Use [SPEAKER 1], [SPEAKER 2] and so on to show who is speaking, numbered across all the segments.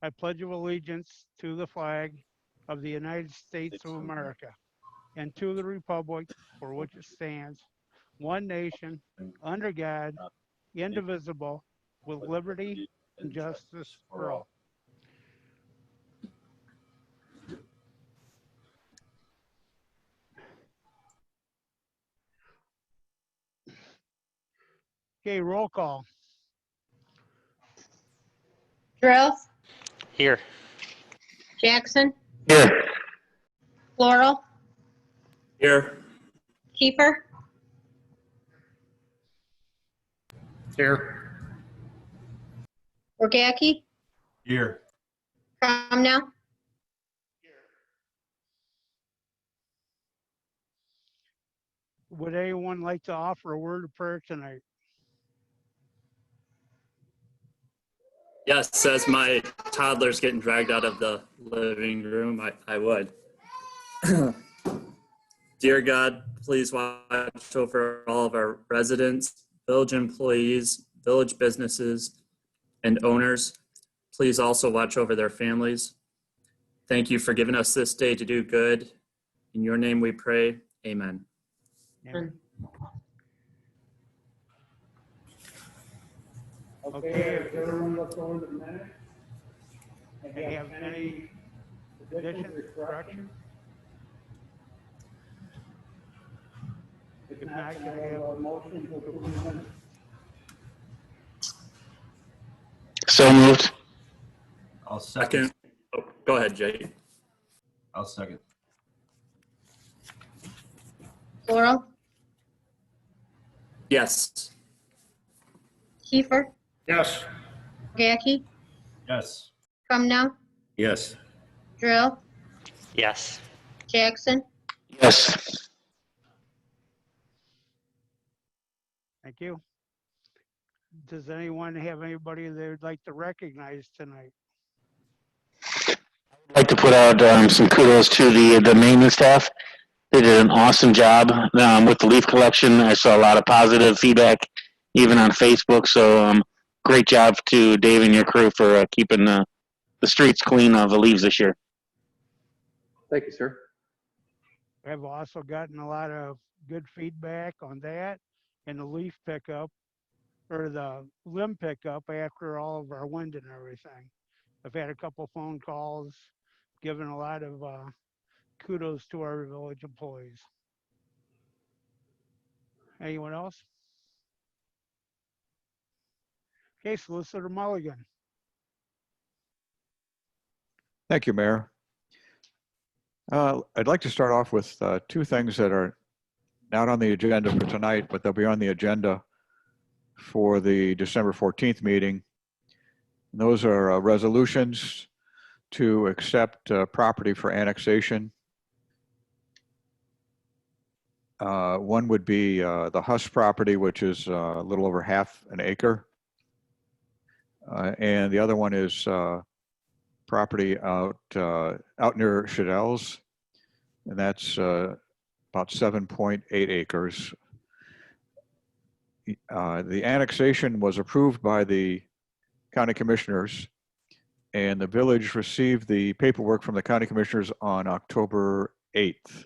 [SPEAKER 1] I pledge of allegiance to the flag of the United States of America and to the republic for which it stands, one nation, under God, indivisible, with liberty and justice for all. Okay, roll call.
[SPEAKER 2] Drill,
[SPEAKER 3] Here.
[SPEAKER 2] Jackson,
[SPEAKER 4] Here.
[SPEAKER 2] Floral,
[SPEAKER 4] Here.
[SPEAKER 2] Kiefer,
[SPEAKER 4] Here.
[SPEAKER 2] Orgacki,
[SPEAKER 4] Here.
[SPEAKER 2] Cromnell,
[SPEAKER 1] Would anyone like to offer a word of prayer tonight?
[SPEAKER 5] Yes, as my toddler's getting dragged out of the living room, I would. Dear God, please watch over all of our residents, village employees, village businesses, and owners. Please also watch over their families. Thank you for giving us this day to do good. In your name we pray. Amen.
[SPEAKER 1] Amen. Okay, if everyone looks over the minute, and you have any additions or corrections? If not, can I have a motion to approve the minutes?
[SPEAKER 4] So moved.
[SPEAKER 6] I'll second.
[SPEAKER 5] Oh, go ahead, Jay.
[SPEAKER 6] I'll second.
[SPEAKER 2] Floral,
[SPEAKER 5] Yes.
[SPEAKER 2] Kiefer,
[SPEAKER 4] Yes.
[SPEAKER 2] Orgacki,
[SPEAKER 6] Yes.
[SPEAKER 2] Cromnell,
[SPEAKER 4] Yes.
[SPEAKER 2] Drill,
[SPEAKER 3] Yes.
[SPEAKER 2] Jackson,
[SPEAKER 4] Yes.
[SPEAKER 1] Thank you. Does anyone have anybody they would like to recognize tonight?
[SPEAKER 4] I'd like to put out some kudos to the maintenance staff. They did an awesome job with the leaf collection. I saw a lot of positive feedback, even on Facebook. So great job to Dave and your crew for keeping the streets clean of the leaves this year.
[SPEAKER 7] Thank you, sir.
[SPEAKER 1] I've also gotten a lot of good feedback on that and the leaf pickup or the limb pickup after all of our wind and everything. I've had a couple phone calls, giving a lot of kudos to our village employees. Anyone else? Okay, Solicitor Mulligan.
[SPEAKER 8] Thank you, Mayor. I'd like to start off with two things that are not on the agenda for tonight, but they'll be on the agenda for the December 14th meeting. And those are resolutions to accept property for annexation. One would be the Huss property, which is a little over half an acre. And the other one is property out near Shadell's, and that's about 7.8 acres. The annexation was approved by the county commissioners, and the village received the paperwork from the county commissioners on October 8th.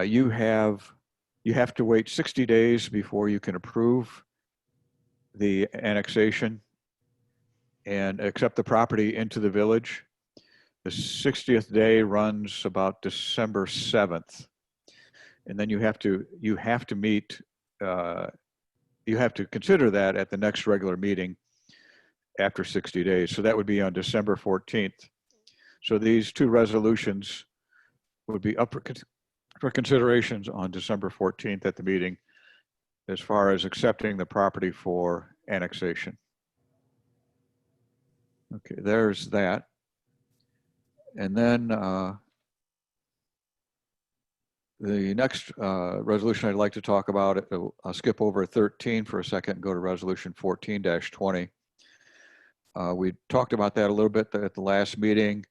[SPEAKER 8] You have to wait 60 days before you can approve the annexation and accept the property into the village. The 60th day runs about December 7th. And then you have to meet, you have to consider that at the next regular meeting after 60 days. So that would be on December 14th. So these two resolutions would be up for considerations on December 14th at the meeting as far as accepting the property for annexation. Okay, there's that. And then the next resolution I'd like to talk about, I'll skip over 13 for a second and go to resolution 14-20. We talked about that a little bit at the last meeting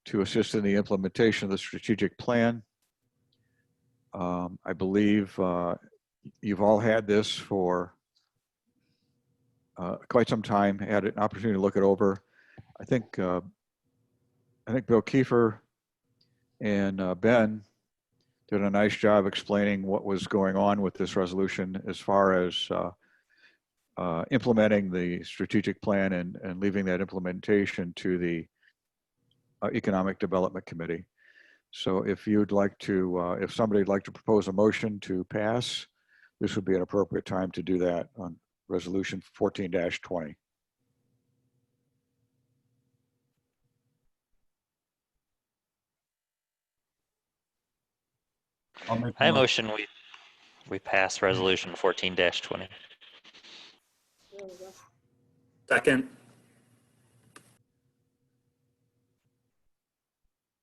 [SPEAKER 8] to assist in the implementation of the strategic plan. I believe you've all had this for quite some time, had an opportunity to look it over. I think Bill Kiefer and Ben did a nice job explaining what was going on with this resolution as far as implementing the strategic plan and leaving that implementation to the Economic Development Committee. So if you'd like to, if somebody'd like to propose a motion to pass, this would be an appropriate time to do that on resolution 14-20.
[SPEAKER 6] I'll make
[SPEAKER 3] I
[SPEAKER 6] the
[SPEAKER 3] motion we pass resolution 14-20.
[SPEAKER 5] Second.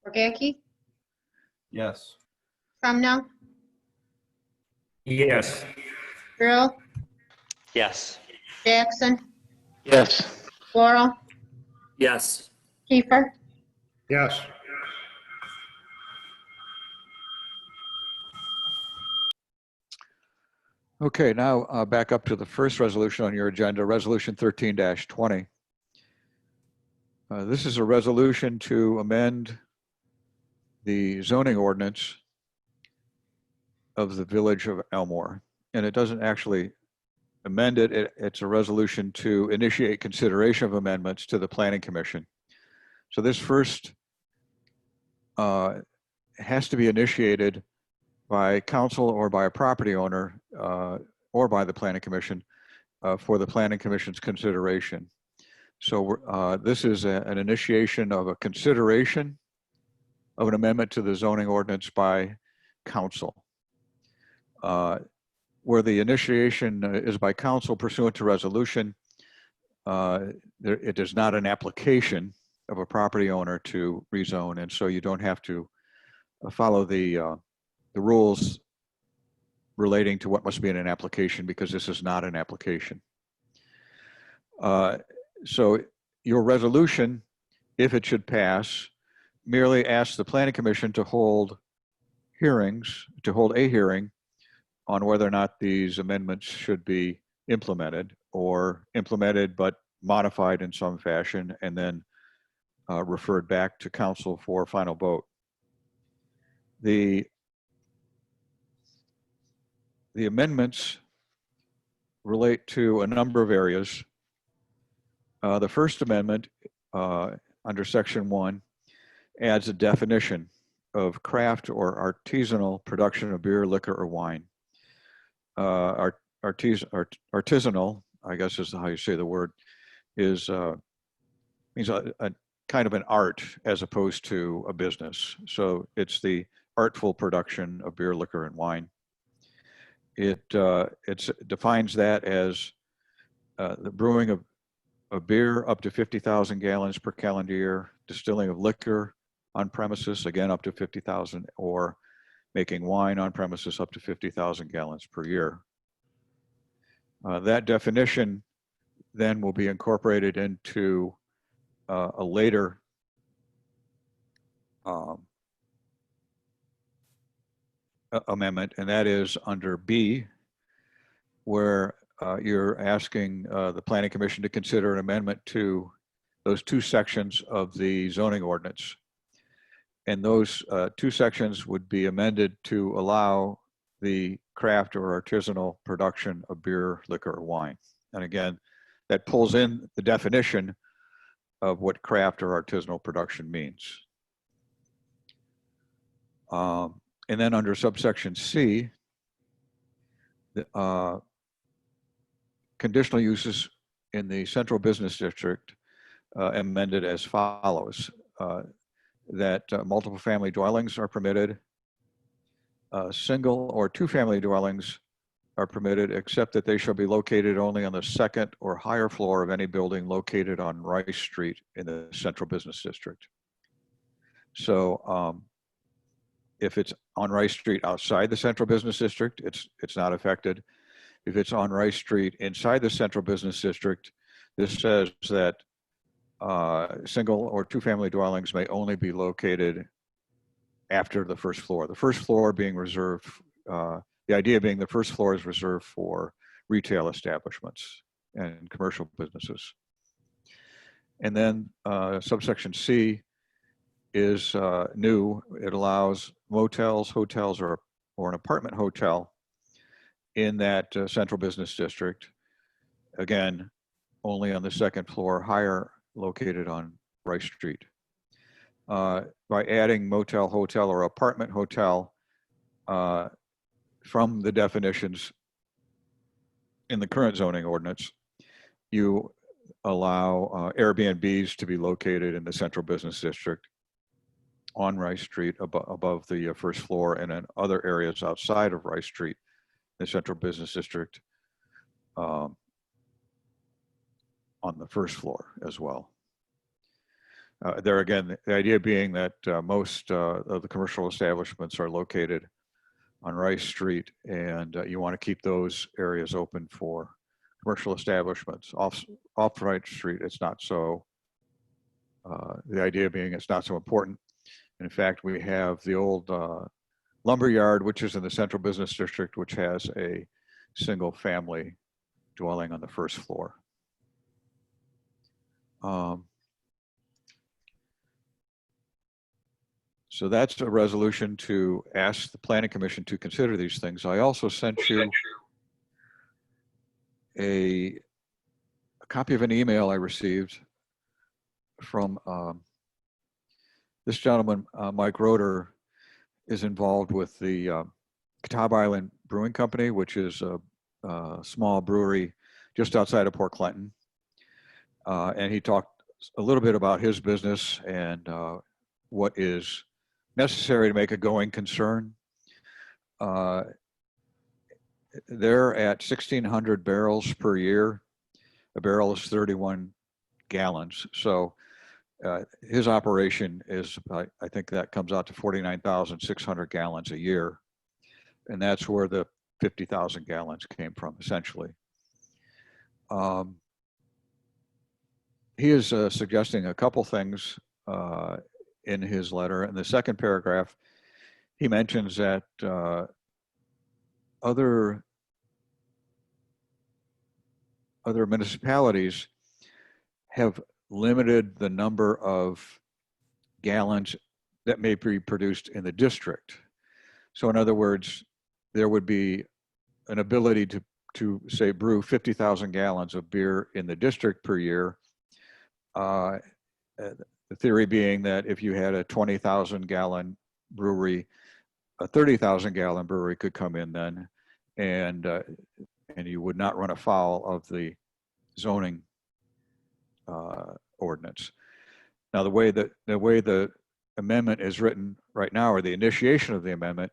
[SPEAKER 2] Wargacki,
[SPEAKER 6] Yes.
[SPEAKER 2] Trumno,
[SPEAKER 6] Yes.
[SPEAKER 2] Drill,
[SPEAKER 3] Yes.
[SPEAKER 2] Jackson,
[SPEAKER 4] Yes.
[SPEAKER 2] Laurel,
[SPEAKER 5] Yes.
[SPEAKER 2] Kiefer,
[SPEAKER 6] Yes.
[SPEAKER 8] Okay, now back up to the first resolution on your agenda, resolution 13-20. This is a resolution to amend the zoning ordinance of the village of Elmore. And it doesn't actually amend it. It's a resolution to initiate consideration of amendments to the Planning Commission. So this first has to be initiated by council or by a property owner or by the Planning Commission for the Planning Commission's consideration. So this is an initiation of a consideration of an amendment to the zoning ordinance by council. Where the initiation is by council pursuant to resolution, it is not an application of a property owner to rezone, and so you don't have to follow the rules relating to what must be in an application, because this is not an application. So your resolution, if it should pass, merely asks the Planning Commission to hold hearings, to hold a hearing on whether or not these amendments should be implemented, or implemented but modified in some fashion, and then referred back to council for final vote. The amendments relate to a number of areas. The first amendment under section 1 adds a definition of craft or artisanal production of beer, liquor, or wine. Artisanal, I guess is how you say the word, is means a kind of an art as opposed to a business. So it's the artful production of beer, liquor, and wine. It defines that as the brewing of beer up to 50,000 gallons per calendar year, distilling of liquor on premises, again up to 50,000, or making wine on premises up to 50,000 gallons per year. That definition then will be incorporated into a later amendment, and that is under B, where you're asking the Planning Commission to consider an amendment to those two sections of the zoning ordinance. And those two sections would be amended to allow the craft or artisanal production of beer, liquor, or wine. And again, that pulls in the definition of what craft or artisanal production means. And then under subsection C, the conditional uses in the central business district amended as follows. That multiple family dwellings are permitted, single or two family dwellings are permitted, except that they shall be located only on the second or higher floor of any building located on Rice Street in the central business district. So if it's on Rice Street outside the central business district, it's not affected. If it's on Rice Street inside the central business district, this says that single or two family dwellings may only be located after the first floor. The first floor being reserved, the idea being the first floor is reserved for retail establishments and commercial businesses. And then subsection C is new. It allows motels, hotels, or an apartment hotel in that central business district. Again, only on the second floor, higher, located on Rice Street. By adding motel, hotel, or apartment hotel from the definitions in the current zoning ordinance, you allow Airbnbs to be located in the central business district on Rice Street above the first floor, and in other areas outside of Rice Street, the central business district, on the first floor as well. There again, the idea being that most of the commercial establishments are located on Rice Street, and you want to keep those areas open for commercial establishments. Off Rice Street, it's not so. The idea being it's not so important. In fact, we have the old lumber yard, which is in the central business district, which has a single family dwelling on the first floor. So that's a resolution to ask the Planning Commission to consider these things. I also sent you a copy of an email I received from this gentleman, Mike Roeder, is involved with the Catawba Island Brewing Company, which is a small brewery just outside of Port Clinton. And he talked a little bit about his business and what is necessary to make a going concern. They're at 1,600 barrels per year. A barrel is 31 gallons. So his operation is, I think that comes out to 49,600 gallons a year. And that's where the 50,000 gallons came from, essentially. He is suggesting a couple things in his letter. In the second paragraph, he mentions that other municipalities have limited the number of gallons that may be produced in the district. So in other words, there would be an ability to say brew 50,000 gallons of beer in the district per year. The theory being that if you had a 20,000 gallon brewery, a 30,000 gallon brewery could come in then, and you would not run afoul of the zoning ordinance. Now, the way the amendment is written right now, or the initiation of the amendment,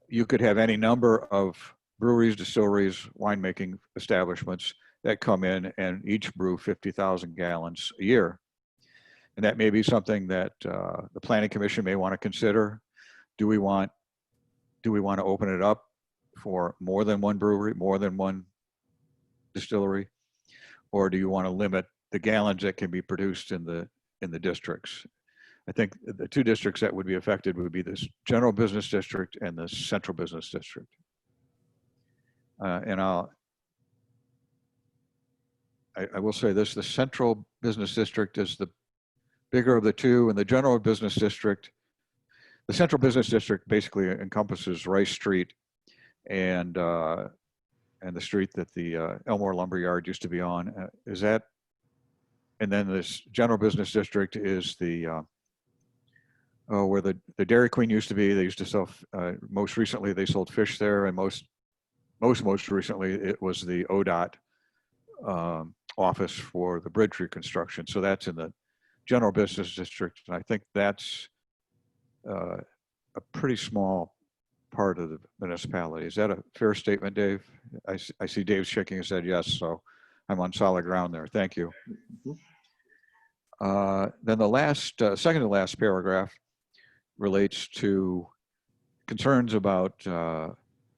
[SPEAKER 8] you could have any number of breweries, distilleries, winemaking establishments that come in and each brew 50,000 gallons a year. And that may be something that the Planning Commission may want to consider. Do we want to open it up for more than one brewery, more than one distillery? Or do you want to limit the gallons that can be produced in the districts? I think the two districts that would be affected would be this general business district and the central business district. And I will say this, the central business district is the bigger of the two, and the general business district, the central business district basically encompasses Rice Street and the street that the Elmore lumber yard used to be on. Is that, and then this general business district is the where the Dairy Queen used to be. They used to sell, most recently they sold fish there, and most recently it was the ODOT office for the bridge reconstruction. So that's in the general business district, and I think that's a pretty small part of the municipality. Is that a fair statement, Dave? I see Dave shaking his head yes, so I'm on solid ground there. Thank you. Then the last, second to last paragraph relates to concerns about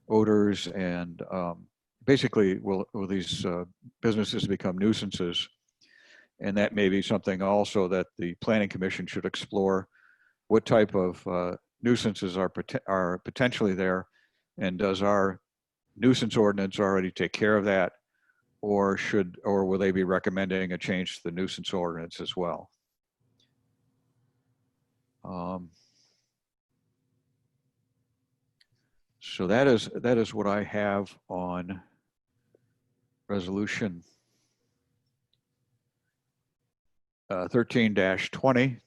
[SPEAKER 8] odors and basically will these businesses become nuisances? And that may be something also that the Planning Commission should explore. What type of nuisances are potentially there, and does our nuisance ordinance already take care of that? or will they be recommending a change to the nuisance ordinance as well? So that is what I have on resolution 13-20.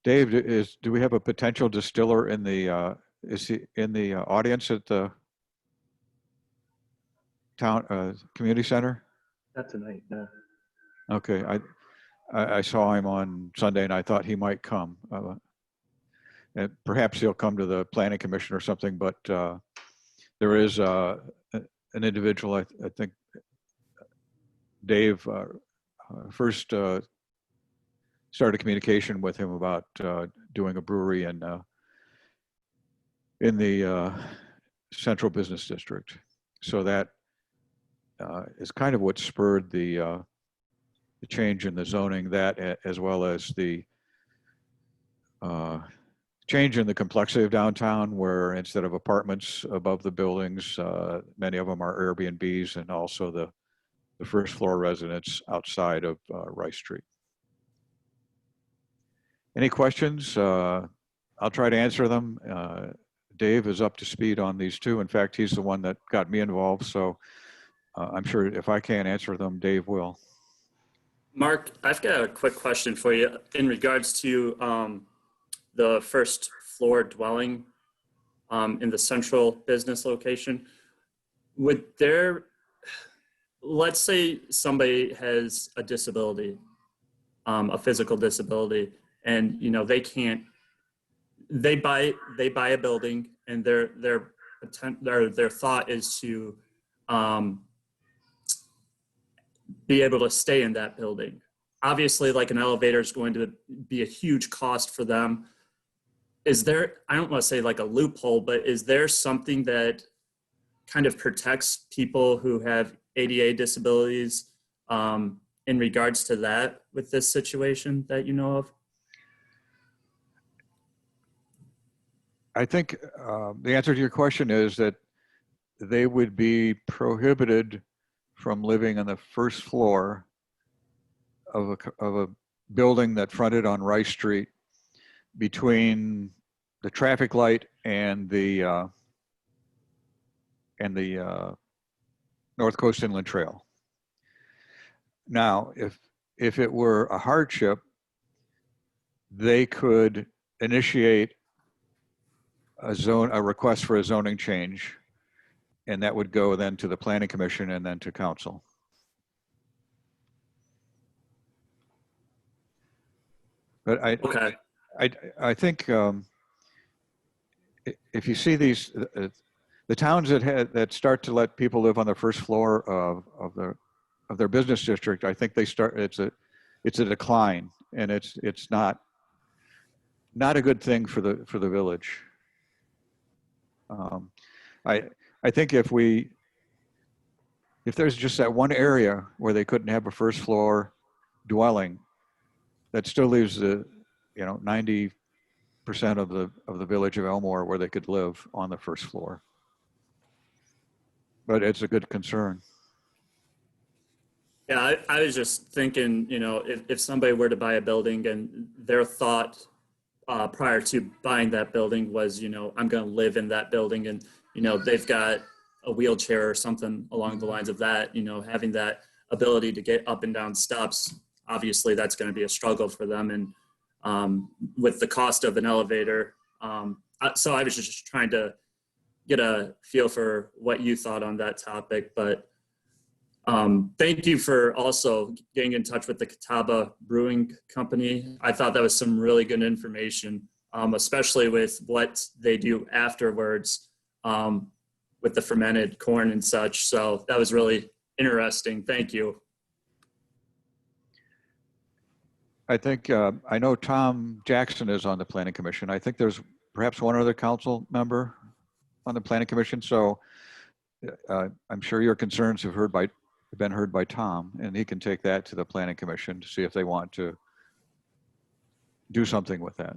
[SPEAKER 8] Dave, do we have a potential distiller in the is he in the audience at the town community center?
[SPEAKER 7] Not tonight, no.
[SPEAKER 8] Okay, I saw him on Sunday and I thought he might come. And perhaps he'll come to the planning commission or something, but there is an individual, I think Dave first started communication with him about doing a brewery in the central business district. So that is kind of what spurred the change in the zoning, that as well as the change in the complexity of downtown, where instead of apartments above the buildings, many of them are Airbnbs, and also the first floor residents outside of Rice Street. Any questions? I'll try to answer them. Dave is up to speed on these two. In fact, he's the one that got me involved. So I'm sure if I can't answer them, Dave will.
[SPEAKER 5] Mark, I've got a quick question for you in regards to the first floor dwelling in the central business location. Would there, let's say somebody has a disability, a physical disability, and they can't, they buy a building, and their thought is to be able to stay in that building. Obviously, like an elevator is going to be a huge cost for them. Is there, I don't want to say like a loophole, but is there something that kind of protects people who have ADA disabilities in regards to that with this situation that you know of?
[SPEAKER 8] I think the answer to your question is that they would be prohibited from living on the first floor of a building that fronted on Rice Street between the traffic light and the North Coast Inland Trail. Now, if it were a hardship, they could initiate a request for a zoning change, and that would go then to the planning commission and then to council. But
[SPEAKER 5] Okay.
[SPEAKER 8] I think if you see these, the towns that start to let people live on the first floor of their business district, I think it's a decline, and it's not a good thing for the village. I think if there's just that one area where they couldn't have a first floor dwelling, that still leaves 90% of the village of Elmore where they could live on the first floor. But it's a good concern.
[SPEAKER 5] Yeah, I was just thinking, if somebody were to buy a building and their thought prior to buying that building was, I'm going to live in that building, and, they've got a wheelchair or something along the lines of that, having that ability to get up and down steps, obviously that's going to be a struggle for them. And with the cost of an elevator, so I was just trying to get a feel for what you thought on that topic. But thank you for also getting in touch with the Catawba Brewing Company. I thought that was some really good information, especially with what they do afterwards with the fermented corn and such. So that was really interesting. Thank you.
[SPEAKER 8] I think, I know Tom Jackson is on the planning commission. I think there's perhaps one other council member on the planning commission. So I'm sure your concerns have been heard by Tom, and he can take that to the planning commission to see if they want to do something with that.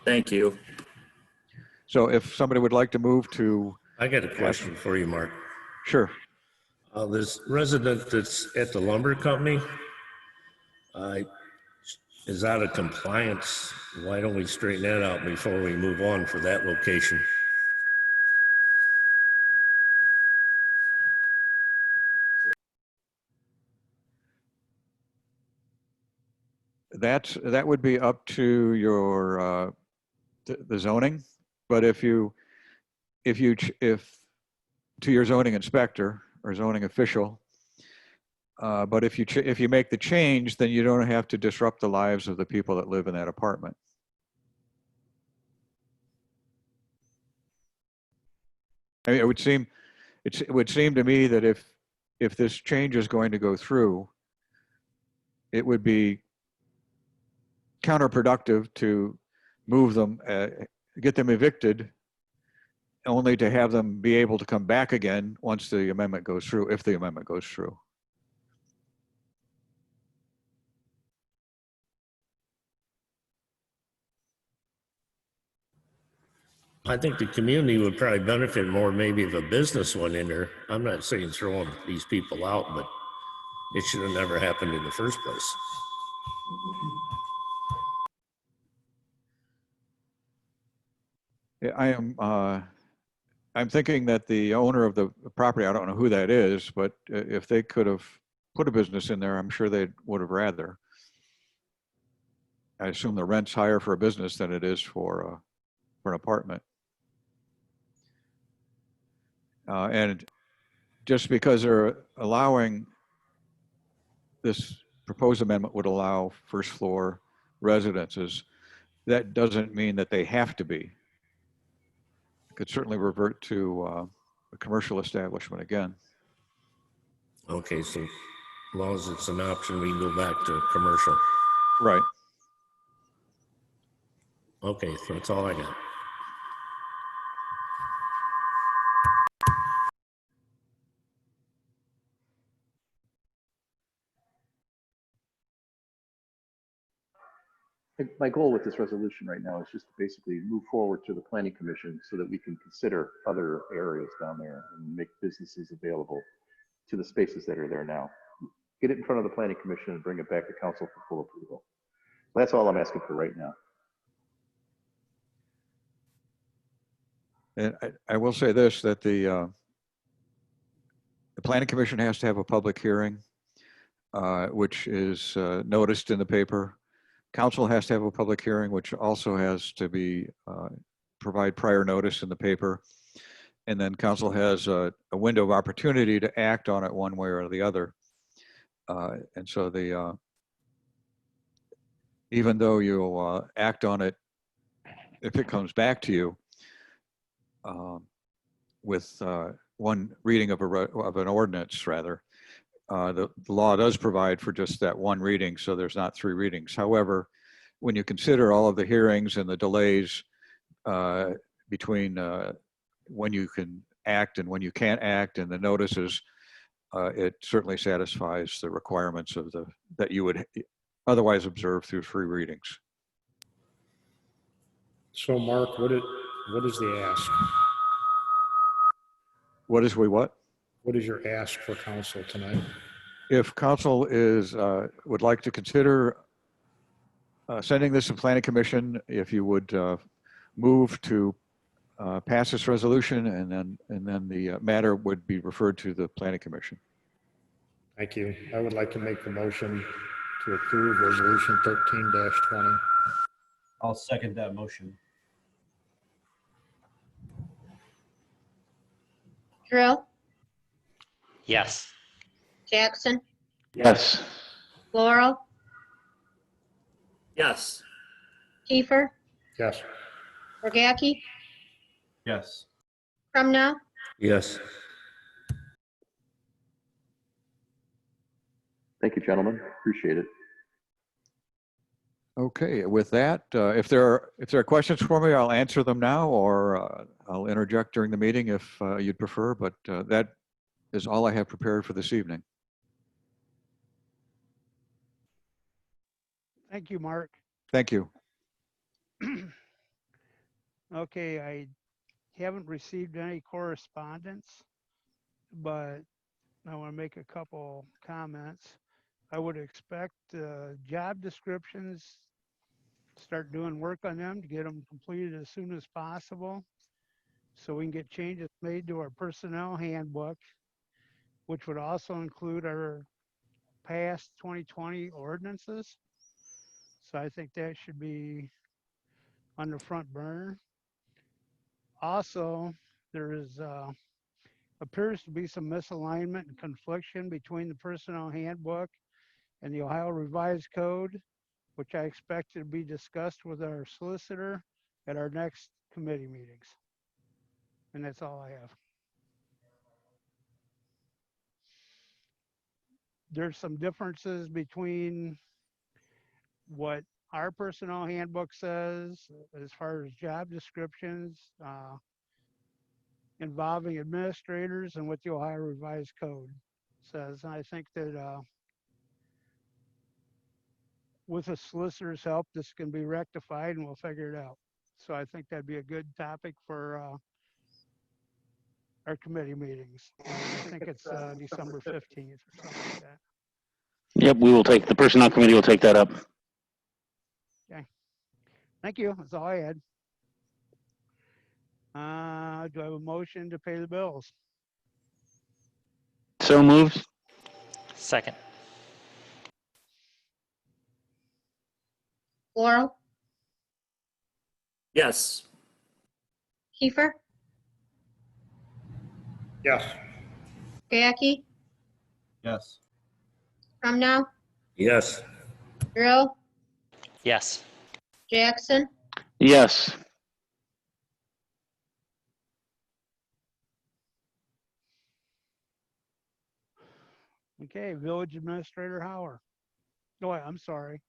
[SPEAKER 5] Thank you.
[SPEAKER 8] So if somebody would like to move to,
[SPEAKER 9] I got a question for you, Mark.
[SPEAKER 8] sure.
[SPEAKER 9] This resident that's at the lumber company is out of compliance. Why don't we straighten that out before we move on for that location?
[SPEAKER 8] That would be up to your, the zoning. But if to your zoning inspector or zoning official, but if you make the change, then you don't have to disrupt the lives of the people that live in that apartment. I mean, it would seem to me that if this change is going to go through, it would be counterproductive to move them, get them evicted, only to have them be able to come back again once the amendment goes through, if the amendment goes through.
[SPEAKER 9] I think the community would probably benefit more maybe if a business went in there. I'm not saying throwing these people out, but it should have never happened in the first place.
[SPEAKER 8] Yeah, I'm thinking that the owner of the property, I don't know who that is, but if they could have put a business in there, I'm sure they would have rather. I assume the rent's higher for a business than it is for an apartment. And just because they're allowing, this proposed amendment would allow first floor residences, that doesn't mean that they have to be. It could certainly revert to a commercial establishment again.
[SPEAKER 9] Okay, so as long as it's an option, we can go back to commercial.
[SPEAKER 8] Right.
[SPEAKER 9] Okay, so that's all I got.
[SPEAKER 7] My goal with this resolution right now is just to basically move forward to the planning commission so that we can consider other areas down there and make businesses available to the spaces that are there now. Get it in front of the planning commission and bring it back to council for full approval. That's all I'm asking for right now.
[SPEAKER 8] And I will say this, that the planning commission has to have a public hearing, which is noticed in the paper. Council has to have a public hearing, which also has to be provide prior notice in the paper. And then council has a window of opportunity to act on it one way or the other. And so even though you'll act on it, if it comes back to you with one reading of an ordinance, rather, the law does provide for just that one reading, so there's not three readings. However, when you consider all of the hearings and the delays between when you can act and when you can't act and the notices, it certainly satisfies the requirements of that you would otherwise observe through three readings.
[SPEAKER 6] So Mark, what is the ask?
[SPEAKER 8] What is what?
[SPEAKER 6] What is your ask for council tonight?
[SPEAKER 8] If council would like to consider sending this to planning commission, if you would move to pass this resolution, and then the matter would be referred to the planning commission.
[SPEAKER 6] Thank you. I would like to make the motion to approve resolution 13-20.
[SPEAKER 10] I'll second that motion.
[SPEAKER 2] Drill,
[SPEAKER 3] Yes.
[SPEAKER 2] Jackson,
[SPEAKER 4] Yes.
[SPEAKER 2] Laurel,
[SPEAKER 5] Yes.
[SPEAKER 2] Kiefer,
[SPEAKER 6] Yes.
[SPEAKER 2] Workacki,
[SPEAKER 10] Yes.
[SPEAKER 2] Crumnow,
[SPEAKER 9] Yes.
[SPEAKER 7] Thank you, gentlemen. Appreciate it.
[SPEAKER 8] Okay, with that, if there are questions for me, I'll answer them now, or I'll interject during the meeting if you'd prefer, but that is all I have prepared for this evening.
[SPEAKER 1] Thank you, Mark.
[SPEAKER 8] Thank you.
[SPEAKER 1] Okay, I haven't received any correspondence, but I want to make a couple comments. I would expect job descriptions, start doing work on them to get them completed as soon as possible so we can get changes made to our personnel handbook, which would also include our past 2020 ordinances. So I think that should be on the front burner. Also, there is appears to be some misalignment and confliction between the personnel handbook and the Ohio Revised Code, which I expect to be discussed with our solicitor at our next committee meetings. And that's all I have. There's some differences between what our personnel handbook says as far as job descriptions involving administrators and what the Ohio Revised Code says. And I think that with a solicitor's help, this can be rectified and we'll figure it out. So I think that'd be a good topic for our committee meetings. And I think it's December 15th or something like that.
[SPEAKER 4] Yep, the personnel committee will take that up.
[SPEAKER 1] Thank you. That's all I had. Do I have a motion to pay the bills?
[SPEAKER 4] So moved.
[SPEAKER 3] Second.
[SPEAKER 2] Laurel,
[SPEAKER 5] Yes.
[SPEAKER 2] Kiefer,
[SPEAKER 6] Yes.
[SPEAKER 2] Gayaki,
[SPEAKER 10] Yes.
[SPEAKER 2] Crumnow,
[SPEAKER 9] Yes.
[SPEAKER 2] Drill,
[SPEAKER 3] Yes.
[SPEAKER 2] Jackson,
[SPEAKER 4] Yes.
[SPEAKER 1] Okay, Village Administrator Hauer. No, I'm sorry.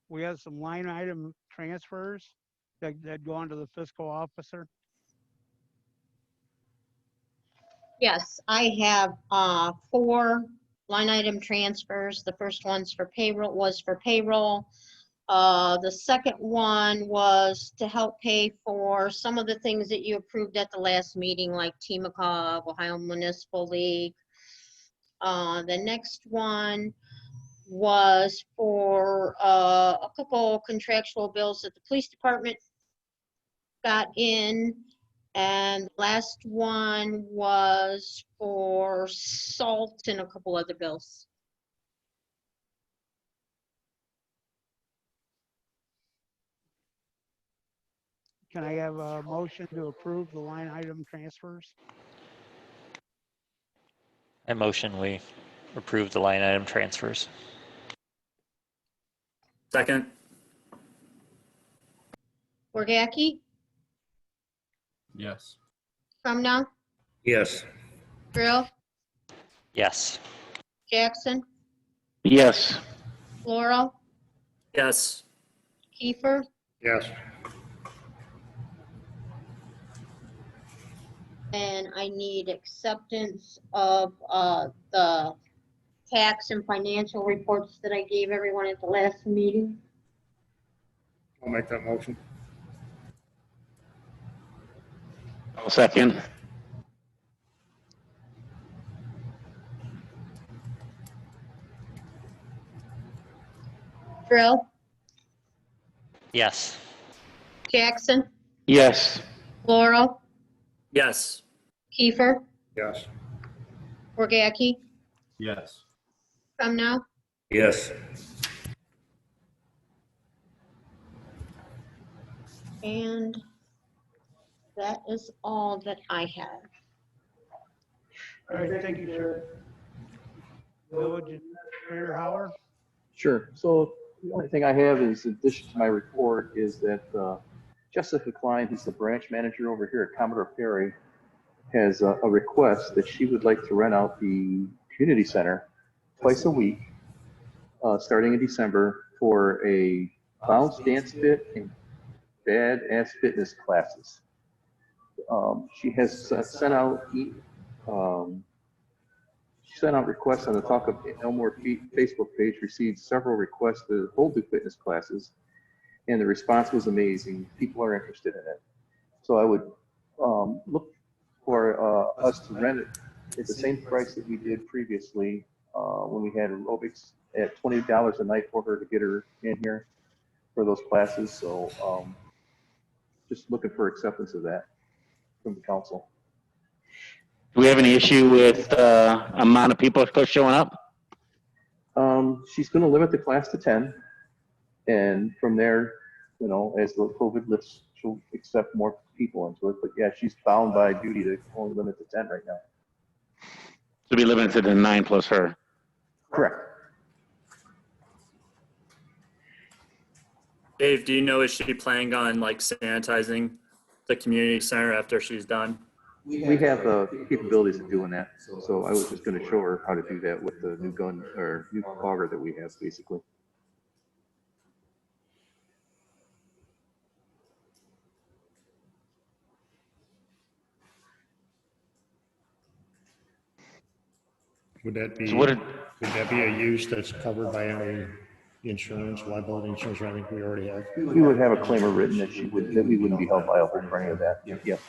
[SPEAKER 1] We have some line item transfers that go onto the fiscal officer.
[SPEAKER 2] Yes, I have 4 line item transfers. The first was for payroll. The second one was to help pay for some of the things that you approved at the last meeting, like TMACOG, Ohio Municipal League. The next one was for a couple contractual bills that the police department got in. And the last one was for salt and a couple other bills.
[SPEAKER 1] Can I have a motion to approve the line item transfers?
[SPEAKER 3] I motion we approve the line item transfers.
[SPEAKER 5] Second.
[SPEAKER 2] Wargacki,
[SPEAKER 10] Yes.
[SPEAKER 2] Crumnow,
[SPEAKER 9] Yes.
[SPEAKER 2] Drill,
[SPEAKER 3] Yes.
[SPEAKER 2] Jackson,
[SPEAKER 4] Yes.
[SPEAKER 2] Laurel,
[SPEAKER 5] Yes.
[SPEAKER 2] Kiefer,
[SPEAKER 6] Yes.
[SPEAKER 2] and I need acceptance of the tax and financial reports that I gave everyone at the last meeting.
[SPEAKER 6] I'll make that motion.
[SPEAKER 4] I'll second.
[SPEAKER 2] Drill,
[SPEAKER 3] Yes.
[SPEAKER 2] Jackson,
[SPEAKER 4] Yes.
[SPEAKER 2] Laurel,
[SPEAKER 5] Yes.
[SPEAKER 2] Kiefer,
[SPEAKER 6] Yes.
[SPEAKER 2] Wargacki,
[SPEAKER 10] Yes.
[SPEAKER 2] Crumnow,
[SPEAKER 9] Yes.
[SPEAKER 2] and that is all that I have.
[SPEAKER 1] All right, thank you, sir. Village Administrator Hauer.
[SPEAKER 7] Sure. So the only thing I have is, in addition to my report, is that Jessica Klein, who's the branch manager over here at Commodore Perry, has a request that she would like to rent out the community center twice a week, starting in December, for a bounce, dance fit, and badass fitness classes. She has sent out requests on the Talk of Elmore Facebook page, received several requests to hold the fitness classes, and the response was amazing. People are interested in it. So I would look for us to rent it at the same price that we did previously when we had aerobics at $20 a night for her to get her in here for those classes. So just looking for acceptance of that from the council.
[SPEAKER 4] Do we have any issue with amount of people showing up?
[SPEAKER 7] She's going to limit the class to 10. And from there, you know, as the COVID lifts, she'll accept more people into it. But yeah, she's bound by duty to only limit to 10 right now.
[SPEAKER 4] To be limited to 9 plus her.
[SPEAKER 7] Correct.
[SPEAKER 5] Dave, do you know, is she planning on like sanitizing the community center after she's done?
[SPEAKER 7] We have the capabilities of doing that. So I was just going to show her how to do that with the new gun or new fogger that we have, basically.
[SPEAKER 6] Would that be,
[SPEAKER 4] So
[SPEAKER 6] would that be a use that's covered by any insurance, liability insurance, or anything we already have?
[SPEAKER 7] We would have a claimer written that we wouldn't be held liable for any of that. Yep.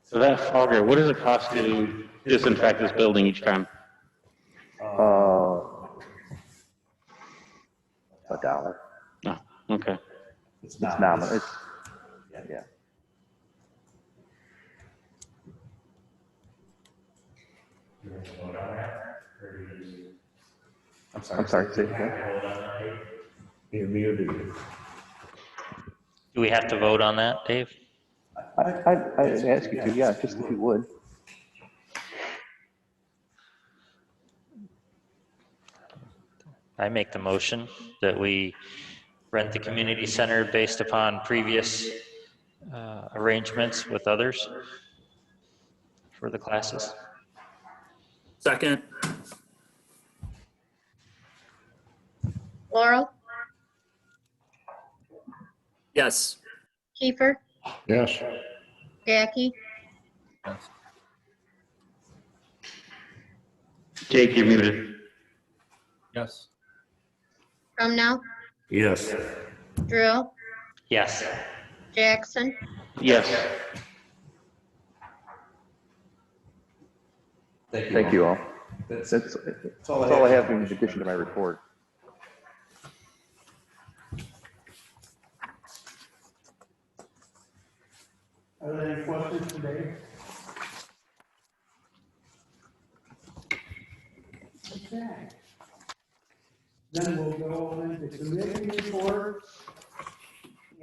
[SPEAKER 4] So that fogger, what does it cost to disinfect this building each time?
[SPEAKER 7] $1.
[SPEAKER 4] Oh, okay.
[SPEAKER 7] It's nominal. It's, yeah. I'm sorry, say it again.
[SPEAKER 9] You're muted.
[SPEAKER 3] Do we have to vote on that, Dave?
[SPEAKER 7] I'd ask you to, yeah, just if you would.
[SPEAKER 3] I make the motion that we rent the community center based upon previous arrangements with others for the classes.
[SPEAKER 5] Second.
[SPEAKER 2] Laurel,
[SPEAKER 5] Yes.
[SPEAKER 2] Kiefer,
[SPEAKER 6] Yes.
[SPEAKER 2] Jackie,
[SPEAKER 4] Jake, you're muted.
[SPEAKER 10] Yes.
[SPEAKER 2] from now,
[SPEAKER 9] Yes.
[SPEAKER 2] Drill,
[SPEAKER 3] Yes.
[SPEAKER 2] Jackson,
[SPEAKER 4] Yes.
[SPEAKER 7] Thank you all. That's all I have in addition to my report.
[SPEAKER 1] Are there any questions today? Okay. Then we'll go into committee reports.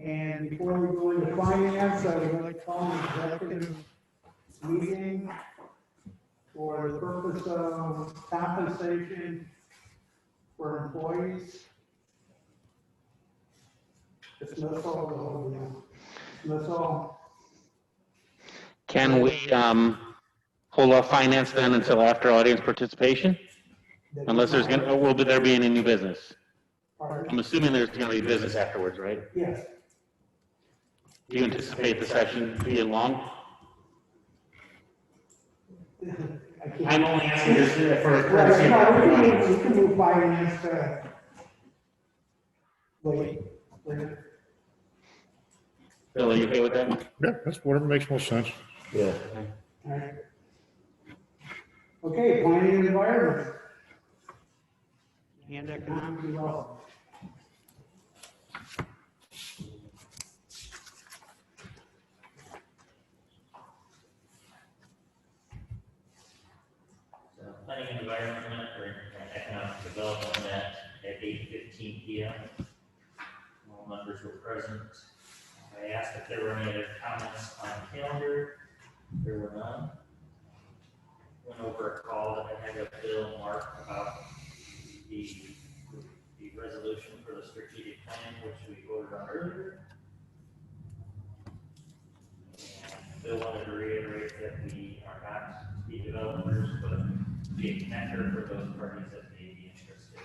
[SPEAKER 1] And before we go into finance, I would like to call an executive meeting for the purpose of compensation for employees. Dismissal, dismissal.
[SPEAKER 4] Can we hold off finance then until after audience participation? Unless there's going to, will there be any new business? I'm assuming there's going to be business afterwards, right?
[SPEAKER 1] Yes.
[SPEAKER 4] Do you anticipate the session being long? I'm only asking this for a courtesy.
[SPEAKER 1] We can move finance to later.
[SPEAKER 4] Bill, are you okay with that?
[SPEAKER 6] Yeah, that's whatever makes most sense.
[SPEAKER 9] Yeah.
[SPEAKER 1] All right. Okay, planning and environment. And economic development.
[SPEAKER 3] Planning and environment or economic development at 8:15 p.m. All members were present. I asked if there were any other comments on the calendar. There were none. Went over a call that I had with Bill and Mark about the resolution for the strategic plan, which we voted on earlier. And Bill wanted to reiterate that we are not the developers, but be a connector for those parties that may be interested.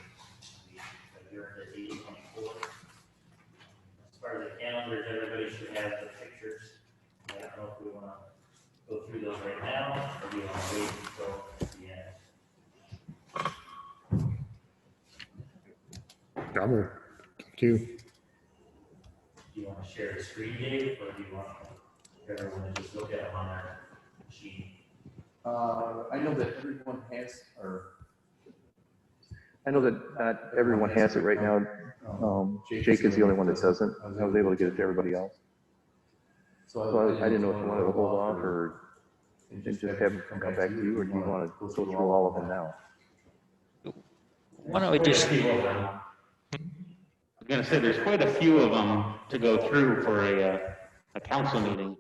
[SPEAKER 3] We adjourned at 8:24. As far as the calendars, everybody should have the pictures. I don't know if we want to go through those right now, or do you want to wait until the end?
[SPEAKER 6] I'm thank you.
[SPEAKER 3] Do you want to share the screen, Dave, or do you want everyone to just look at them on their machine?
[SPEAKER 7] I know that everyone has, or I know that not everyone has it right now. Jake is the only one that doesn't. I was able to get it to everybody else. So I didn't know if you wanted to hold off or and just have them come back to you, or do you want to go through all of them now?
[SPEAKER 4] Why don't we just, I'm gonna say there's quite a few of them to go through for a council meeting.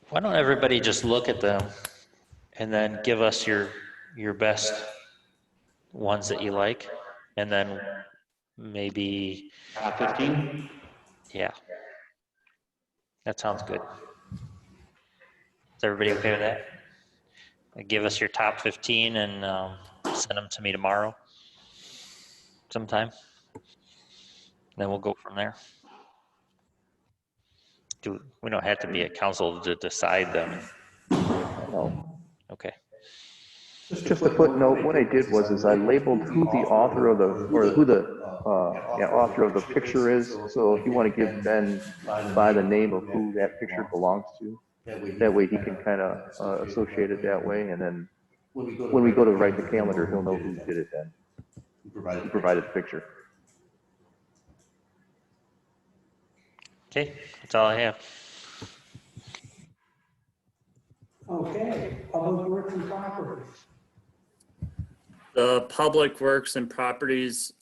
[SPEAKER 11] Why don't everybody just look at them and then give us your best ones that you like, and then maybe,
[SPEAKER 4] Top 15?
[SPEAKER 11] yeah, that sounds good. Is everybody okay with that? Give us your top 15 and send them to me tomorrow sometime. Then we'll go from there. We don't have to be a council to decide them.
[SPEAKER 7] No.
[SPEAKER 11] Okay.
[SPEAKER 7] Just a footnote, what I did was I labeled who the author of the, or who the author of the picture is. So if you want to give Ben by the name of who that picture belongs to, that way he can kind of associate it that way. And then when we go to write the calendar, he'll know who did it then. Who provided the picture.
[SPEAKER 11] Okay, that's all I have.
[SPEAKER 12] Okay, public works and properties.
[SPEAKER 5] The Public Works and Properties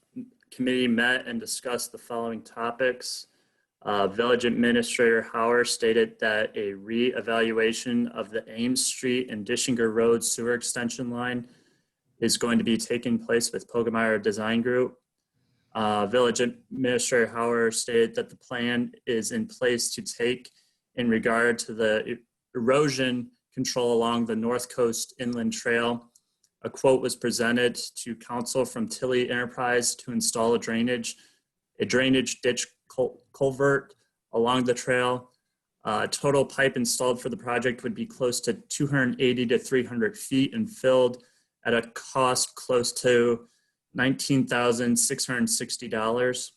[SPEAKER 5] Committee met and discussed the following topics. Village Administrator Hauer stated that a re-evaluation of the Ames Street and Dishinger Road sewer extension line is going to be taking place with Pogemeyer Design Group. Village Administrator Hauer stated that the plan is in place to take in regard to the erosion control along the North Coast Inland Trail. A quote was presented to council from Tilly Enterprise to install a drainage ditch culvert along the trail. Total pipe installed for the project would be close to 280 to 300 feet and filled at a cost close to $19,660.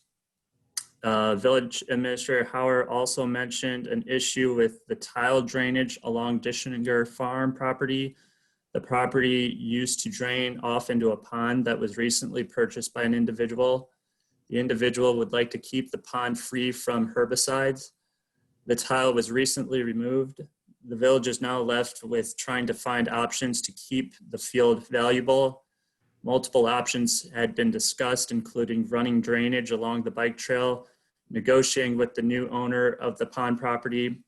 [SPEAKER 5] Village Administrator Hauer also mentioned an issue with the tile drainage along Dishinger Farm property. The property used to drain off into a pond that was recently purchased by an individual. The individual would like to keep the pond free from herbicides. The tile was recently removed. The village is now left with trying to find options to keep the field valuable. Multiple options had been discussed, including running drainage along the bike trail, negotiating with the new owner of the pond property,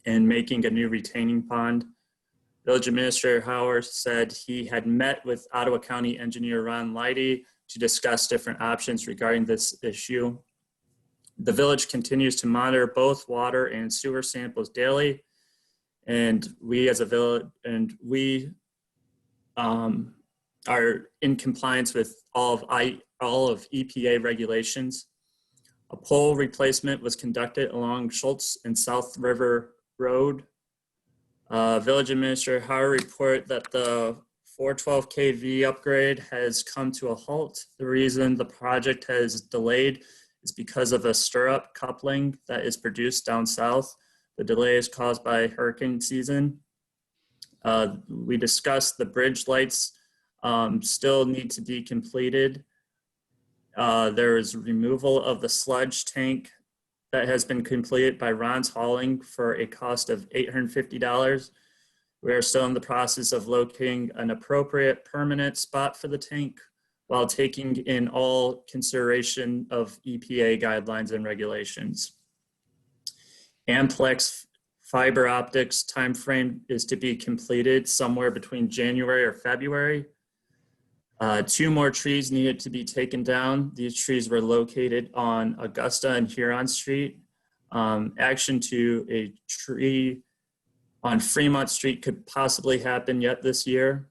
[SPEAKER 5] and making a new retaining pond. Village Administrator Hauer said he had met with Ottawa County Engineer Ron Leidy to discuss different options regarding this issue. The village continues to monitor both water and sewer samples daily, and we as a village, are in compliance with all of EPA regulations. A pole replacement was conducted along Schultz and South River Road. Village Administrator Hauer reported that the 412 kV upgrade has come to a halt. The reason the project has delayed is because of a stirrup coupling that is produced down south. The delay is caused by hurricane season. We discussed the bridge lights still need to be completed. There is removal of the sludge tank that has been completed by Ron's Hauling for a cost of $850. We are still in the process of locating an appropriate permanent spot for the tank while taking in all consideration of EPA guidelines and regulations. Amplex fiber optics timeframe is to be completed somewhere between January or February. 2 more trees needed to be taken down. These trees were located on Augusta and Huron Street. Action to a tree on Fremont Street could possibly happen yet this year.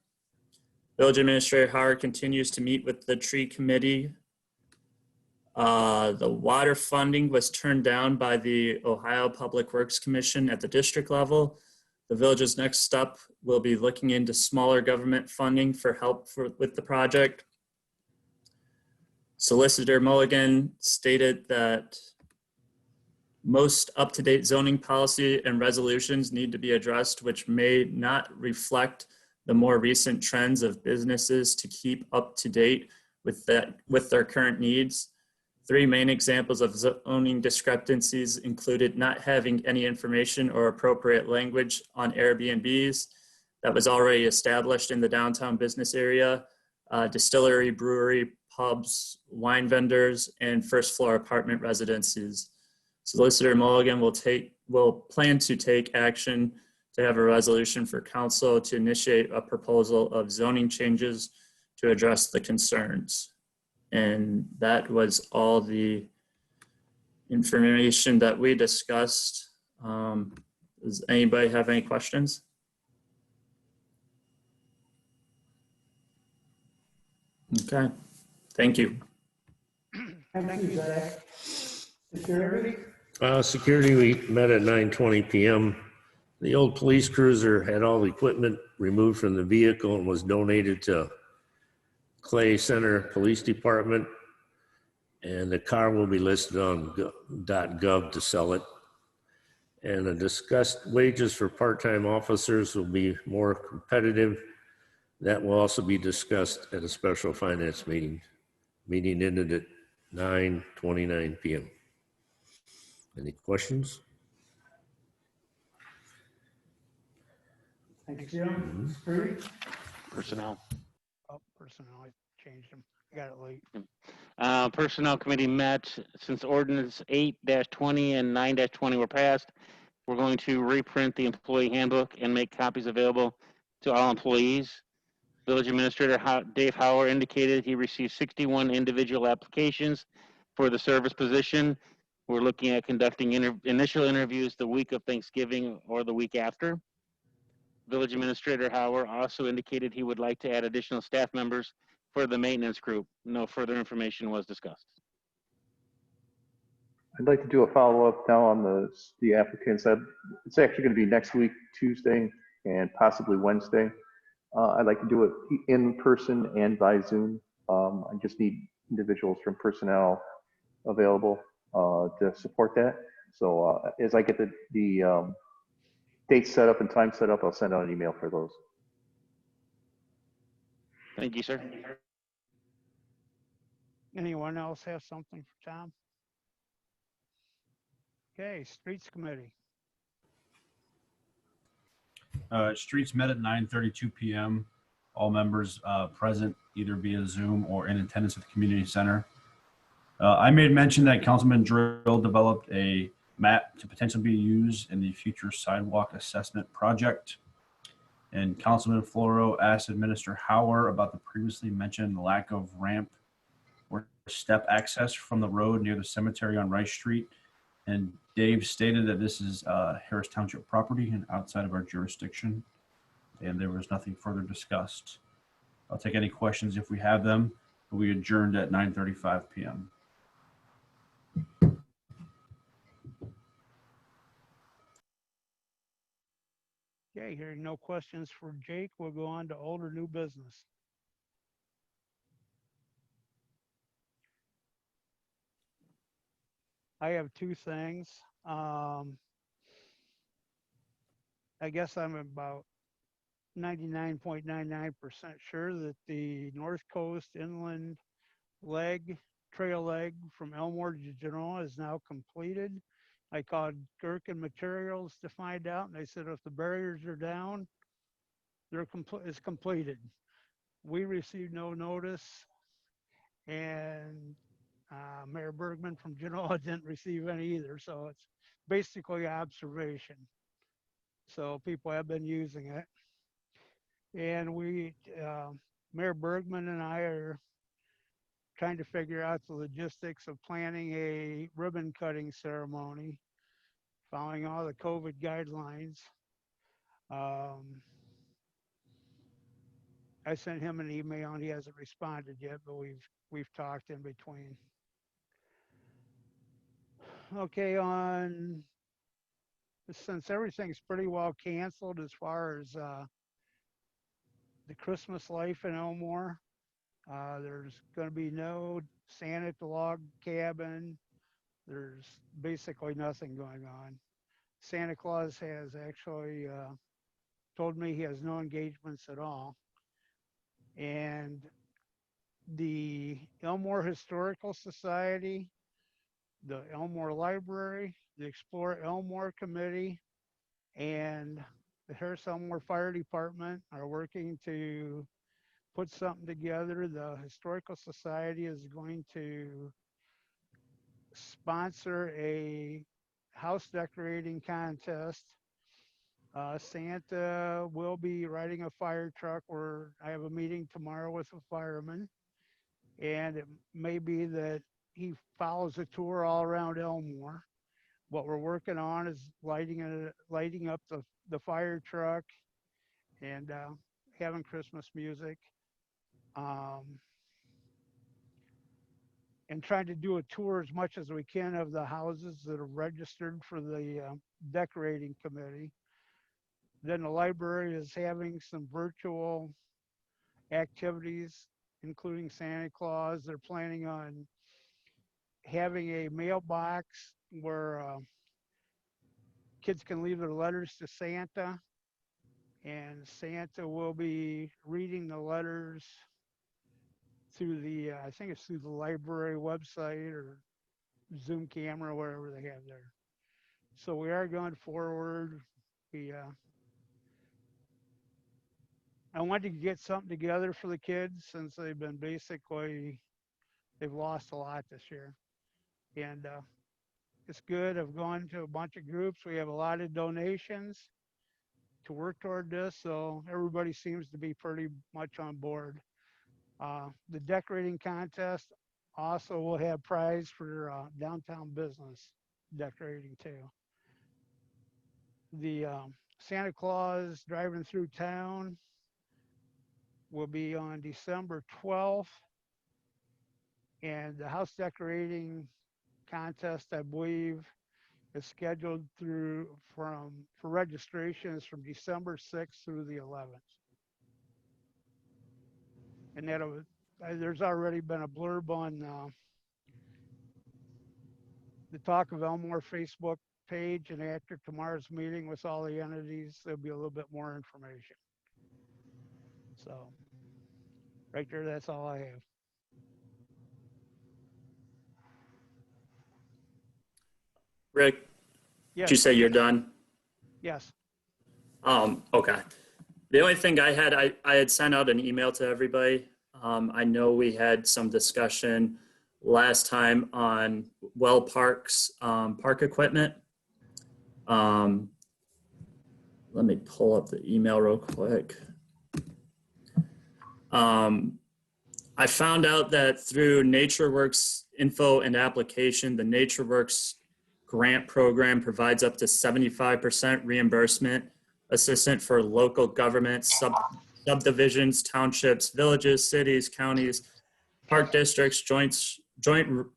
[SPEAKER 5] Village Administrator Hauer continues to meet with the tree committee. The water funding was turned down by the Ohio Public Works Commission at the district level. The village's next step will be looking into smaller government funding for help with the project. Solicitor Mulligan stated that Most up-to-date zoning policy and resolutions need to be addressed, which may not reflect the more recent trends of businesses to keep up to date with their current needs. Three main examples of zoning discrepancies included not having any information or appropriate language on Airbnbs that was already established in the downtown business area, distillery, brewery, pubs, wine vendors, and first floor apartment residences. Solicitor Mulligan will plan to take action to have a resolution for council to initiate a proposal of zoning changes to address the concerns. And that was all the information that we discussed. Does anybody have any questions? Okay, thank you.
[SPEAKER 12] Thank you, Zach. Security?
[SPEAKER 9] Security, we met at 9:20 PM. The old police cruiser had all the equipment removed from the vehicle and was donated to Clay Center Police Department. And the car will be listed on .gov to sell it. And the discussed wages for part-time officers will be more competitive. That will also be discussed at a special finance meeting. Meeting ended at 9:29 PM. Any questions?
[SPEAKER 12] Thanks, Jim. Street?
[SPEAKER 4] Personnel.
[SPEAKER 1] Oh, personnel, I changed them. I got it late.
[SPEAKER 4] Personnel Committee met since ordinance 8-20 and 9-20 were passed. We're going to reprint the employee handbook and make copies available to all employees. Village Administrator Dave Hauer indicated he received 61 individual applications for the service position. We're looking at conducting initial interviews the week of Thanksgiving or the week after. Village Administrator Hauer also indicated he would like to add additional staff members for the maintenance group. No further information was discussed.
[SPEAKER 7] I'd like to do a follow-up now on the applicants. It's actually going to be next week, Tuesday, and possibly Wednesday. I'd like to do it in person and by Zoom. I just need individuals from personnel available to support that. So as I get the dates set up and time set up, I'll send out an email for those.
[SPEAKER 4] Thank you, sir.
[SPEAKER 1] Anyone else have something for Tom? Okay, Streets Committee.
[SPEAKER 10] Streets met at 9:32 PM. All members present either via Zoom or in attendance at the community center. I made mention that Councilman Drill developed a map to potentially be used in the future sidewalk assessment project. And Councilman Floro asked Administrator Hauer about the previously mentioned lack of ramp or step access from the road near the cemetery on Rice Street. And Dave stated that this is Harris Township property and outside of our jurisdiction. And there was nothing further discussed. I'll take any questions if we have them. We adjourned at 9:35 PM.
[SPEAKER 1] Okay, hearing no questions for Jake, we'll go on to old or new business. I have two things. I guess I'm about 99.99% sure that the North Coast Inland trail leg from Elmore to Genoa is now completed. I called Gherkin Materials to find out, and they said if the barriers are down, it's completed. We received no notice, and Mayor Bergman from Genoa didn't receive any either, so it's basically observation. So people have been using it. And Mayor Bergman and I are trying to figure out the logistics of planning a ribbon cutting ceremony, following all the COVID guidelines. I sent him an email and he hasn't responded yet, but we've talked in between. Okay, since everything's pretty well canceled as far as the Christmas life in Elmore, there's going to be no Santa at the log cabin, there's basically nothing going on. Santa Claus has actually told me he has no engagements at all. And the Elmore Historical Society, the Elmore Library, the Explore Elmore Committee, and the Harris Elmore Fire Department are working to put something together. The Historical Society is going to sponsor a house decorating contest. Santa will be riding a fire truck where I have a meeting tomorrow with a fireman. And it may be that he follows a tour all around Elmore. What we're working on is lighting up the fire truck and having Christmas music. And trying to do a tour as much as we can of the houses that are registered for the decorating committee. Then the library is having some virtual activities, including Santa Claus. They're planning on having a mailbox where kids can leave their letters to Santa, and Santa will be reading the letters through the, I think it's through the library website or Zoom camera, whatever they have there. So we are going forward. I wanted to get something together for the kids since they've lost a lot this year. And it's good. I've gone to a bunch of groups. We have a lot of donations to work toward this. So everybody seems to be pretty much on board. The decorating contest also will have prize for downtown business decorating too. The Santa Claus driving through town will be on December 12th. And the house decorating contest, I believe, is scheduled for registrations from December 6th through the 11th. And there's already been a blurb on the Talk of Elmore Facebook page, and after tomorrow's meeting with all the entities, there'll be a little bit more information. So right there, that's all I have.
[SPEAKER 5] Rick,
[SPEAKER 1] Yes.
[SPEAKER 5] did you say you're done?
[SPEAKER 1] Yes.
[SPEAKER 5] Okay. The only thing I had sent out an email to everybody. I know we had some discussion last time on Well Park's park equipment. Let me pull up the email real quick. I found out that through NatureWorks info and application, the NatureWorks grant program provides up to 75% reimbursement assistance for local government subdivisions, townships, villages, cities, counties, park districts, joint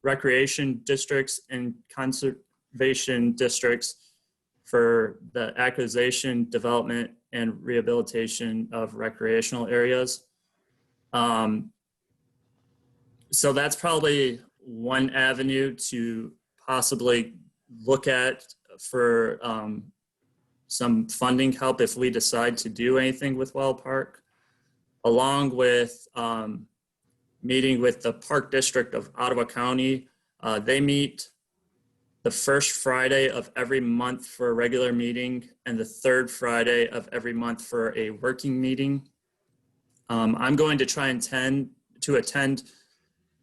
[SPEAKER 5] recreation districts, and conservation districts for the acquisition, development, and rehabilitation of recreational areas. So that's probably one avenue to possibly look at for some funding help if we decide to do anything with Well Park, along with meeting with the Park District of Ottawa County. They meet the first Friday of every month for a regular meeting and the third Friday of every month for a working meeting. I'm going to try and attend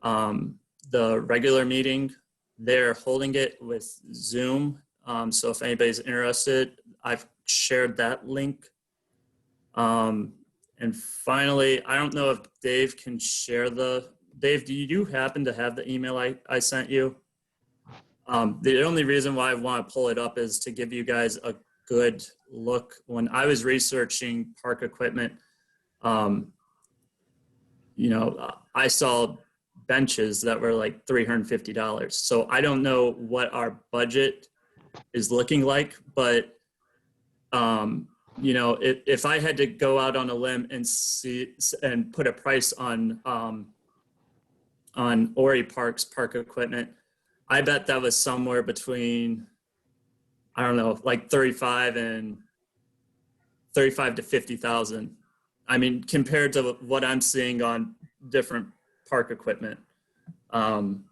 [SPEAKER 5] the regular meeting. They're holding it with Zoom. So if anybody's interested, I've shared that link. And finally, I don't know if Dave can share Dave, do you happen to have the email I sent you? The only reason why I want to pull it up is to give you guys a good look. When I was researching park equipment, I saw benches that were like $350. So I don't know what our budget is looking like, but if I had to go out on a limb and see and put a price on Ori Park's park equipment, I bet that was somewhere between, I don't know, like 35 to 50,000. I mean, compared to what I'm seeing on different park equipment. And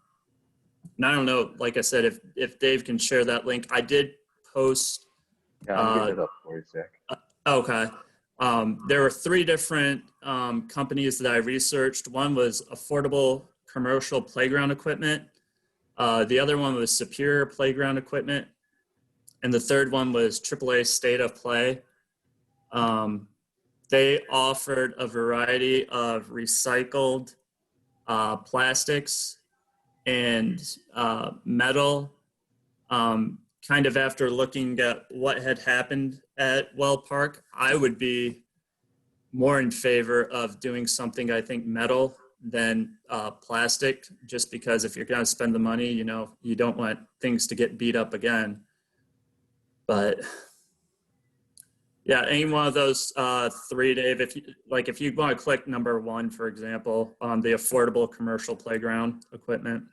[SPEAKER 5] I don't know, like I said, if Dave can share that link. I did post.
[SPEAKER 7] Yeah, I'm getting it up for you, Zach.
[SPEAKER 5] Okay. There were 3 different companies that I researched. One was Affordable Commercial Playground Equipment. The other one was Superior Playground Equipment. And the third one was AAA State of Play. They offered a variety of recycled plastics and metal. Kind of after looking at what had happened at Well Park, I would be more in favor of doing something, I think, metal than plastic, just because if you're going to spend the money, you know, you don't want things to get beat up again. But yeah, any one of those 3, Dave, if you want to click number 1, for example, on the affordable commercial playground equipment.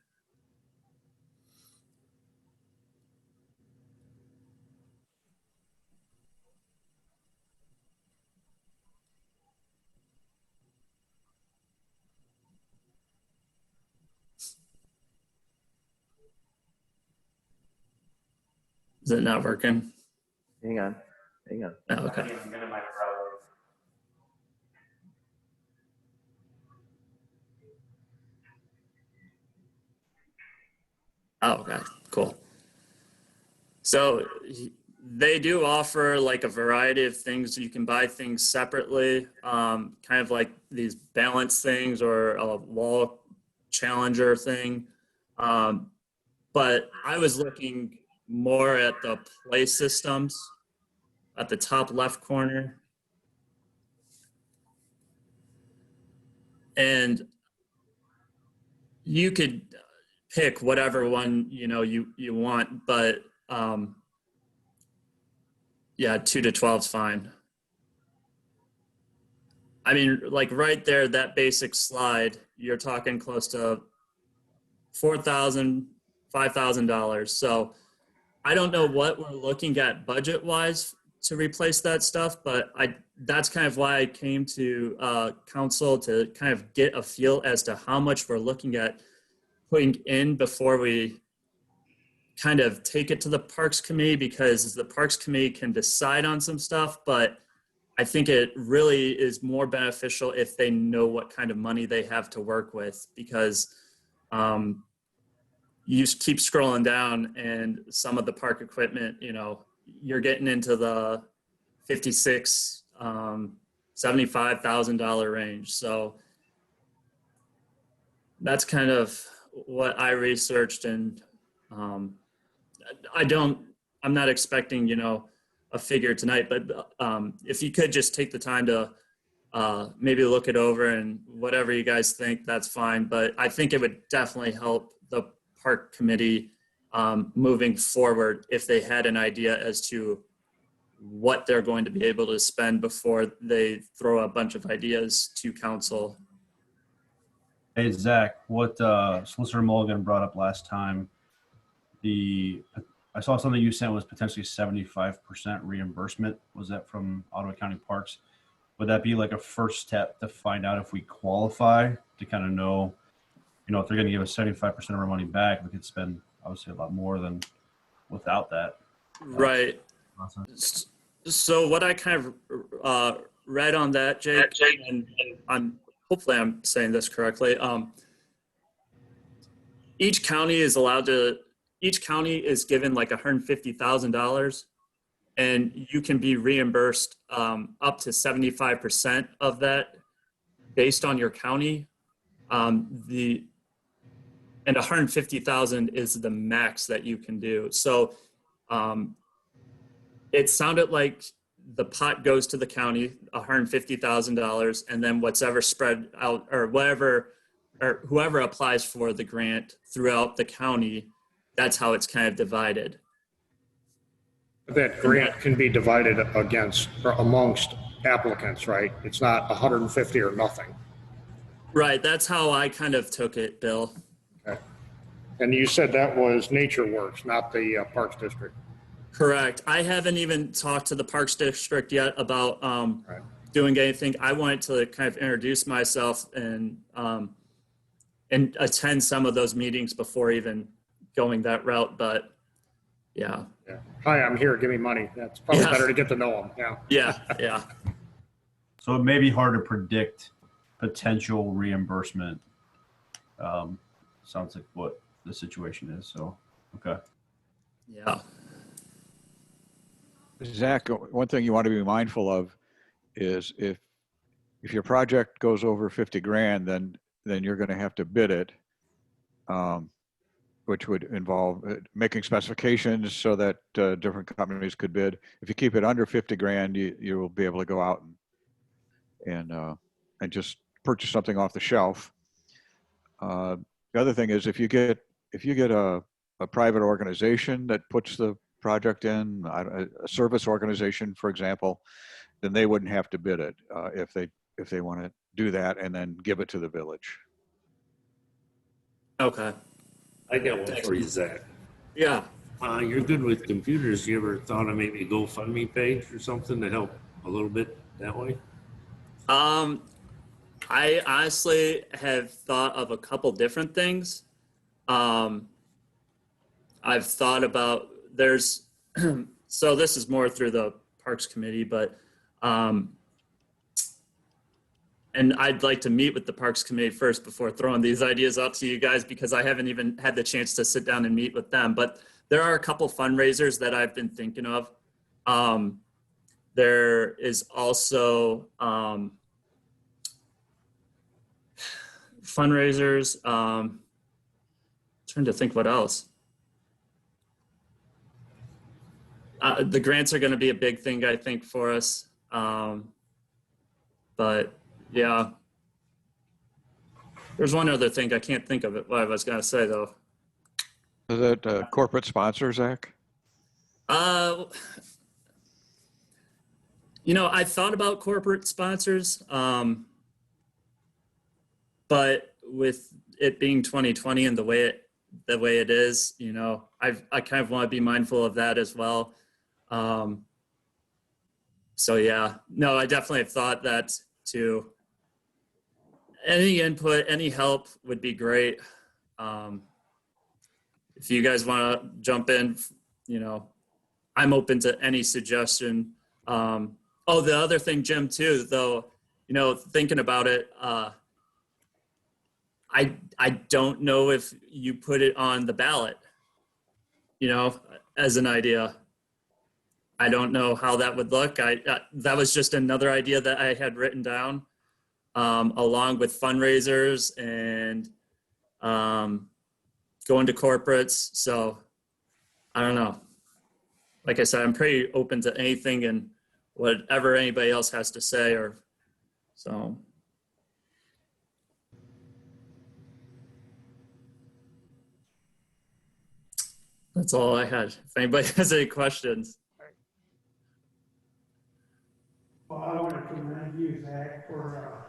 [SPEAKER 5] Is it not working?
[SPEAKER 7] Hang on.
[SPEAKER 5] Oh, okay. Oh, okay, cool. So they do offer like a variety of things. You can buy things separately, kind of like these balance things or a wall challenger thing. But I was looking more at the play systems at the top left corner. And you could pick whatever one, you know, you want, but yeah, 2 to 12 is fine. I mean, like right there, that basic slide, you're talking close to $4,000, $5,000. So I don't know what we're looking at budget wise to replace that stuff, but that's kind of why I came to council to kind of get a feel as to how much we're looking at putting in before we kind of take it to the Parks Committee, because the Parks Committee can decide on some stuff, but I think it really is more beneficial if they know what kind of money they have to work with, because you keep scrolling down and some of the park equipment, you know, you're getting into the $56,000, $75,000 range. So that's kind of what I researched, and I'm not expecting, you know, a figure tonight, but if you could just take the time to maybe look it over, and whatever you guys think, that's fine. But I think it would definitely help the park committee moving forward if they had an idea as to what they're going to be able to spend before they throw a bunch of ideas to council.
[SPEAKER 10] Hey, Zach, what Solicitor Mulligan brought up last time, I saw something you sent was potentially 75% reimbursement. Was that from Ottawa County Parks? Would that be like a first step to find out if we qualify, to kind of know, you know, if they're going to give us 75% of our money back, we could spend obviously a lot more than without that.
[SPEAKER 5] Right. So what I kind of read on that, Jake, and hopefully I'm saying this correctly. Each county is given like $150,000, and you can be reimbursed up to 75% of that based on your county. And 150,000 is the max that you can do. So it sounded like the pot goes to the county, $150,000, and then whatever spread out, or whatever, or whoever applies for the grant throughout the county, that's how it's kind of divided.
[SPEAKER 6] That grant can be divided against or amongst applicants, right? It's not 150 or nothing.
[SPEAKER 5] Right, that's how I kind of took it, Bill.
[SPEAKER 6] Okay. And you said that was Nature Works, not the Parks District.
[SPEAKER 5] Correct. I haven't even talked to the Parks District yet about
[SPEAKER 6] Right.
[SPEAKER 5] doing anything. I wanted to kind of introduce myself and attend some of those meetings before even going that route. But yeah,
[SPEAKER 6] Yeah. Hi, I'm here, give me money. That's probably
[SPEAKER 5] Yeah.
[SPEAKER 6] better to get to know them, yeah.
[SPEAKER 5] yeah.
[SPEAKER 10] So it may be hard to predict potential reimbursement. Sounds like what the situation is. So, okay.
[SPEAKER 5] Yeah.
[SPEAKER 8] Zach, one thing you want to be mindful of is if your project goes over 50 grand, then you're going to have to bid it, which would involve making specifications so that different companies could bid. If you keep it under 50 grand, you will be able to go out and just purchase something off the shelf. The other thing is if you get a private organization that puts the project in, a service organization, for example, then they wouldn't have to bid it if they want to do that and then give it to the village.
[SPEAKER 5] Okay.
[SPEAKER 9] I got one for you, Zach.
[SPEAKER 5] Yeah.
[SPEAKER 9] You're good with computers. You ever thought of maybe a GoFundMe page or something to help a little bit that way?
[SPEAKER 5] I honestly have thought of a couple different things. I've thought about so this is more through the Parks Committee, but and I'd like to meet with the Parks Committee first before throwing these ideas out to you guys, because I haven't even had the chance to sit down and meet with them. But there are a couple fundraisers that I've been thinking of. There is also fundraisers. Trying to think what else. The grants are going to be a big thing, I think, for us. But yeah, there's one other thing. I can't think of it. What I was going to say though.
[SPEAKER 8] Is that corporate sponsor, Zach?
[SPEAKER 5] I thought about corporate sponsors, but with it being 2020 and the way it is, I kind of want to be mindful of that as well. So yeah, no, I definitely have thought that too. Any input, any help would be great. If you guys want to jump in, I'm open to any suggestion. The other thing, Jim, too, though, thinking about it, I don't know if you put it on the ballot, as an idea. I don't know how that would look. That was just another idea that I had written down, along with fundraisers and going to corporates. So I don't know. Like I said, I'm pretty open to anything and whatever anybody else has to say, so. That's all I had. If anybody has any questions.
[SPEAKER 1] Well, I want to commend you, Zach, for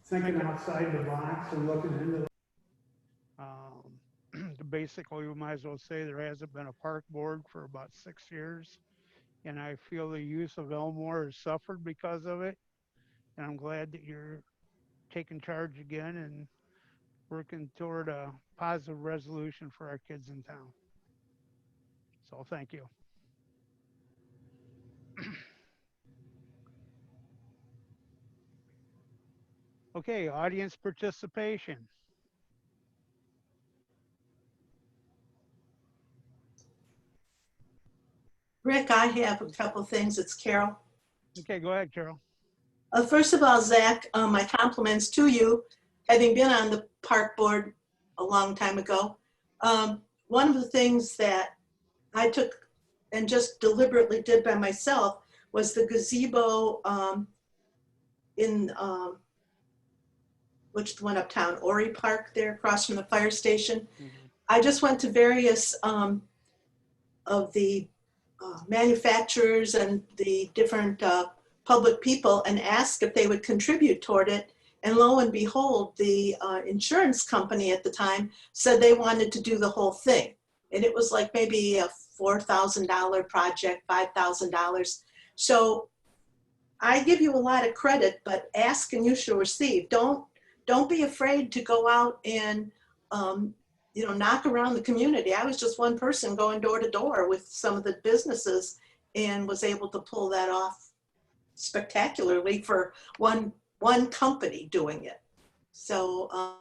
[SPEAKER 1] thinking outside the box and looking into. Basically, we might as well say there hasn't been a park board for about 6 years, and I feel the use of Elmore has suffered because of it. And I'm glad that you're taking charge again and working toward a positive resolution for our kids in town. So thank you. Okay, audience participation.
[SPEAKER 13] Rick, I have a couple things. It's Carol.
[SPEAKER 1] Okay, go ahead, Carol.
[SPEAKER 13] First of all, Zach, my compliments to you, having been on the park board a long time ago. One of the things that I took and just deliberately did by myself was the gazebo in, which one uptown, Ori Park there across from the fire station. Mm-hmm. I just went to various of the manufacturers and the different public people and asked if they would contribute toward it. And lo and behold, the insurance company at the time said they wanted to do the whole thing. And it was like maybe a $4,000 project, $5,000. So I give you a lot of credit, but ask and you shall receive. Don't be afraid to go out and knock around the community. I was just one person going door to door with some of the businesses and was able to pull that off spectacularly for one company doing it. So